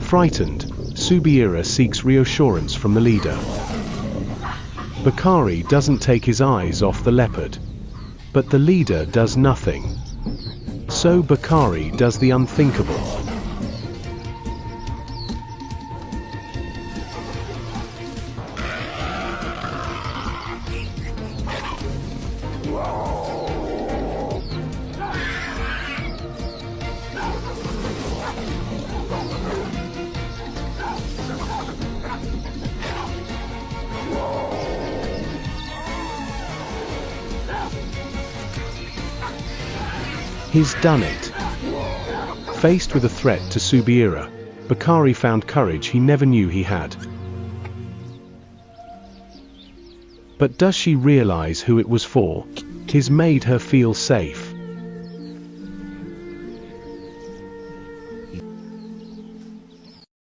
Frightened, Subiera seeks reassurance from the leader. Bakari doesn't take his eyes off the leopard. But the leader does nothing. So Bakari does the unthinkable. He's done it. Faced with a threat to Subiera, Bakari found courage he never knew he had. But does she realize who it was for? He's made her feel safe.